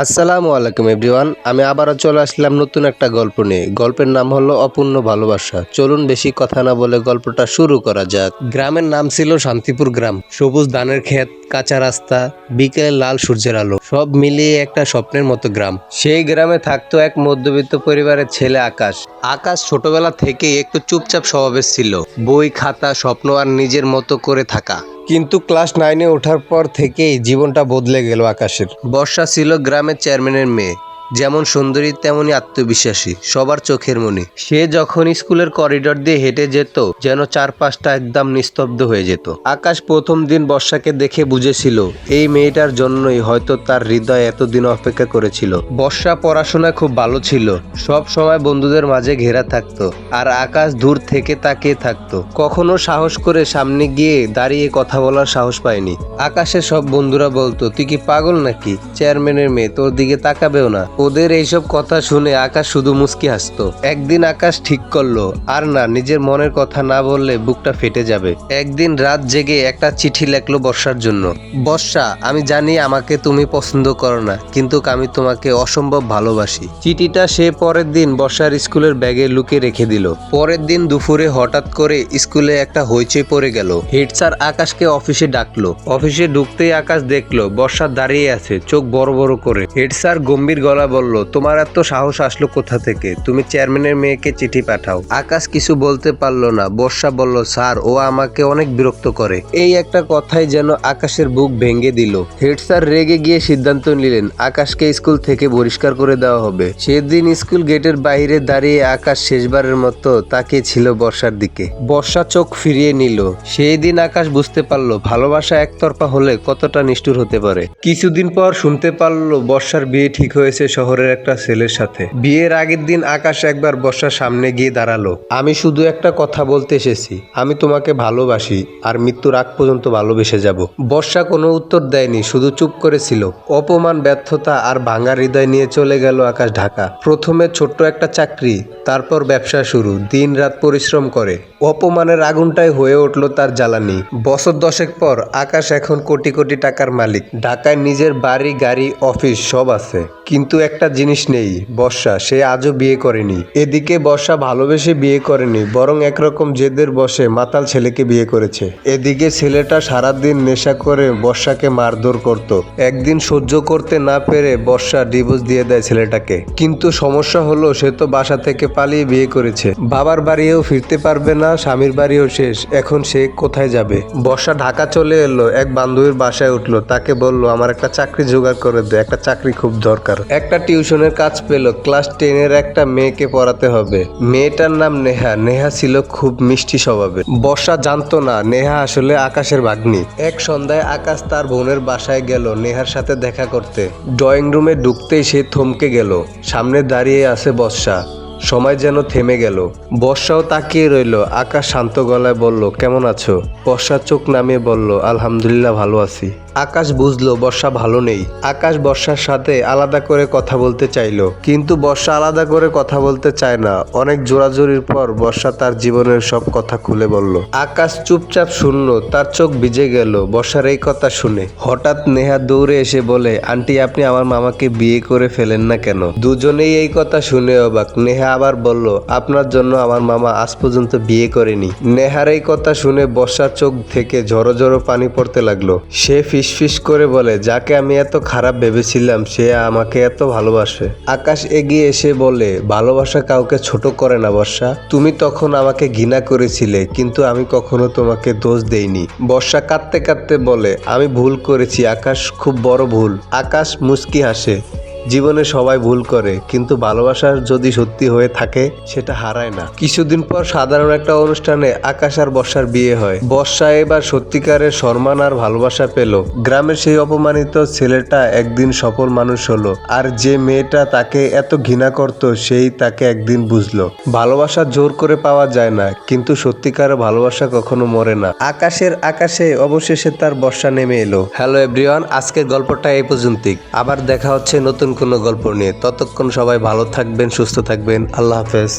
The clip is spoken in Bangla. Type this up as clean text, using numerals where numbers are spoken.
আসসালামু আলাইকুম এভরিওয়ান। আমি আবারও চলে আসলাম নতুন একটা গল্প নিয়ে। গল্পের নাম হলো অপূর্ণ ভালোবাসা। চলুন বেশি কথা না বলে গল্পটা শুরু করা যাক। গ্রামের নাম ছিল শান্তিপুর গ্রাম। সবুজ ধানের ক্ষেত, কাঁচা রাস্তা, বিকেলে লাল সূর্যের আলো, সব মিলিয়ে একটা স্বপ্নের মতো গ্রাম। সেই গ্রামে থাকতো এক মধ্যবিত্ত পরিবারের ছেলে আকাশ। আকাশ ছোটবেলা থেকেই একটু চুপচাপ স্বভাবের ছিল। বই, খাতা, স্বপ্ন আর নিজের মতো করে থাকা। কিন্তু ক্লাস 9-এ ওঠার পর থেকেই জীবনটা বদলে গেল আকাশের। বর্ষা ছিল গ্রামের চেয়ারম্যানের মেয়ে। যেমন সুন্দরী তেমনি আত্মবিশ্বাসী, সবার চোখের মণি। সে যখন স্কুলের করিডোর দিয়ে হেঁটে যেত যেন চারপাশটা একদম নিস্তব্ধ হয়ে যেত। আকাশ প্রথম দিন বর্ষাকে দেখে বুঝেছিল এই মেয়েটার জন্যই হয়তো তার হৃদয় এতদিন অপেক্ষা করেছিল। বর্ষা পড়াশোনায় খুব ভালো ছিল, সব সময় বন্ধুদের মাঝে ঘেরা থাকতো, আর আকাশ দূর থেকে তাকিয়ে থাকতো। কখনো সাহস করে সামনে গিয়ে দাঁড়িয়ে কথা বলার সাহস পায়নি। আকাশের সব বন্ধুরা বলতো, তুই কি পাগল নাকি? চেয়ারম্যানের মেয়ে, তোর দিকে তাকাবেও না। ওদের এইসব কথা শুনে আকাশ শুধু মুচকি হাসতো। একদিন আকাশ ঠিক করলো, আর না, নিজের মনের কথা না বললে বুকটা ফেটে যাবে। একদিন রাত জেগে একটা চিঠি লেখলো বর্ষার জন্য। বর্ষা, আমি জানি আমাকে তুমি পছন্দ করো না, কিন্তু আমি তোমাকে অসম্ভব ভালোবাসি। চিঠিটা সে পরের দিন বর্ষার স্কুলের ব্যাগে লুকিয়ে রেখে দিল। পরের দিন দুপুরে হঠাৎ করে স্কুলে একটা হইচই পড়ে গেল। হেড স্যার আকাশকে অফিসে ডাকলো। অফিসে ঢুকতেই আকাশ দেখলো বর্ষা দাঁড়িয়ে আছে, চোখ বড় বড় করে। হেড স্যার গম্ভীর গলা বলল, তোমার এত সাহস আসলো কোথা থেকে? তুমি চেয়ারম্যানের মেয়েকে চিঠি পাঠাও। আকাশ কিছু বলতে পারলো না। বর্ষা বলল, স্যার, ও আমাকে অনেক বিরক্ত করে। এই একটা কথাই যেন আকাশের বুক ভেঙে দিল। হেড স্যার রেগে গিয়ে সিদ্ধান্ত নিলেন আকাশকে স্কুল থেকে বহিষ্কার করে দেওয়া হবে। সেদিন স্কুল গেটের বাইরে দাঁড়িয়ে আকাশ শেষবারের মতো তাকিয়ে ছিল বর্ষার দিকে। বর্ষা চোখ ফিরিয়ে নিল। সেই দিন আকাশ বুঝতে পারলো ভালোবাসা একতরফা হলে কতটা নিষ্ঠুর হতে পারে। কিছুদিন পর শুনতে পারলো বর্ষার বিয়ে ঠিক হয়েছে শহরের একটা ছেলের সাথে। বিয়ের আগের দিন আকাশ একবার বর্ষার সামনে গিয়ে দাঁড়ালো। আমি শুধু একটা কথা বলতে এসেছি, আমি তোমাকে ভালোবাসি, আর মৃত্যুর আগ পর্যন্ত ভালোবেসে যাব। বর্ষা কোনো উত্তর দেয়নি, শুধু চুপ করেছিল। অপমান, ব্যর্থতা আর ভাঙা হৃদয় নিয়ে চলে গেল আকাশ ঢাকা। প্রথমে ছোট্ট একটা চাকরি, তারপর ব্যবসা শুরু। দিন রাত পরিশ্রম করে অপমানের আগুনটাই হয়ে উঠল তার জ্বালানি। বছর 10 পর আকাশ এখন কোটি কোটি টাকার মালিক। ঢাকায় নিজের বাড়ি, গাড়ি, অফিস সব আছে। কিন্তু একটা জিনিস নেই, বর্ষা। সে আজও বিয়ে করেনি। এদিকে বর্ষা ভালোবেসে বিয়ে করেনি, বরং একরকম জেদের বসে মাতাল ছেলেকে বিয়ে করেছে। এদিকে ছেলেটা সারাদিন নেশা করে বর্ষাকে মারধর করত। একদিন সহ্য করতে না পেরে বর্ষা ডিভোর্স দিয়ে দেয় ছেলেটাকে। কিন্তু সমস্যা হলো, সে তো বাসা থেকে পালিয়ে বিয়ে করেছে। বাবার বাড়িও ফিরতে পারবে না, স্বামীর বাড়িও শেষ। এখন সে কোথায় যাবে? বর্ষা ঢাকা চলে এলো। এক বান্ধবীর বাসায় উঠলো। তাকে বলল, আমার একটা চাকরি জোগাড় করে দে, একটা চাকরি খুব দরকার। একটা টিউশনের কাজ পেল। ক্লাস 10-এর একটা মেয়েকে পড়াতে হবে। মেয়েটার নাম নেহা। নেহা ছিল খুব মিষ্টি স্বভাবের। বর্ষা জানতো না নেহা আসলে আকাশের ভাগ্নি। এক সন্ধ্যায় আকাশ তার বোনের বাসায় গেল নেহার সাথে দেখা করতে। ড্রয়িং রুমে ঢুকতেই সে থমকে গেল। সামনে দাঁড়িয়ে আছে বর্ষা। সময় যেন থেমে গেল। বর্ষাও তাকিয়ে রইল। আকাশ শান্ত গলায় বলল, কেমন আছো? বর্ষা চোখ নামিয়ে বলল, আলহামদুলিল্লাহ, ভালো আছি। আকাশ বুঝলো বর্ষা ভালো নেই। আকাশ বর্ষার সাথে আলাদা করে কথা বলতে চাইলো, কিন্তু বর্ষা আলাদা করে কথা বলতে চায় না। অনেক জোরাজুরির পর বর্ষা তার জীবনের সব কথা খুলে বলল। আকাশ চুপচাপ শুনলো, তার চোখ ভিজে গেল বর্ষার এই কথা শুনে। হঠাৎ নেহা দৌড়ে এসে বলে, আন্টি, আপনি আমার মামাকে বিয়ে করে ফেলেন না কেন? দুজনেই এই কথা শুনে অবাক। নেহা আবার বলল, আপনার জন্য আমার মামা আজ পর্যন্ত বিয়ে করেনি। নেহার এই কথা শুনে বর্ষার চোখ থেকে ঝরো ঝরো পানি পড়তে লাগলো। সে ফিসফিস করে বলে, যাকে আমি এত খারাপ ভেবেছিলাম সে আমাকে এত ভালোবাসে। আকাশ এগিয়ে এসে বলে, ভালোবাসা কাউকে ছোট করে না বর্ষা। তুমি তখন আমাকে ঘৃণা করেছিলে, কিন্তু আমি কখনো তোমাকে দোষ দেইনি। বর্ষা কাঁদতে কাঁদতে বলে, আমি ভুল করেছি আকাশ, খুব বড় ভুল। আকাশ মুচকি হাসে। জীবনে সবাই ভুল করে, কিন্তু ভালোবাসার যদি সত্যি হয়ে থাকে সেটা হারায় না। কিছুদিন পর সাধারণ একটা অনুষ্ঠানে আকাশ আর বর্ষার বিয়ে হয়। বর্ষা এবার সত্যিকারের সম্মান আর ভালোবাসা পেল। গ্রামের সেই অপমানিত ছেলেটা একদিন সফল মানুষ হলো, আর যে মেয়েটা তাকে এত ঘৃণা করত সেই তাকে একদিন বুঝলো ভালোবাসা জোর করে পাওয়া যায় না, কিন্তু সত্যিকারের ভালোবাসা কখনো মরে না। আকাশের আকাশে অবশেষে তার বর্ষা নেমে এলো। হ্যালো এভরিওয়ান, আজকের গল্পটা এই পর্যন্তই। আবার দেখা হচ্ছে নতুন কোনো গল্প নিয়ে। ততক্ষণ সবাই ভালো থাকবেন, সুস্থ থাকবেন। আল্লাহ হাফেজ।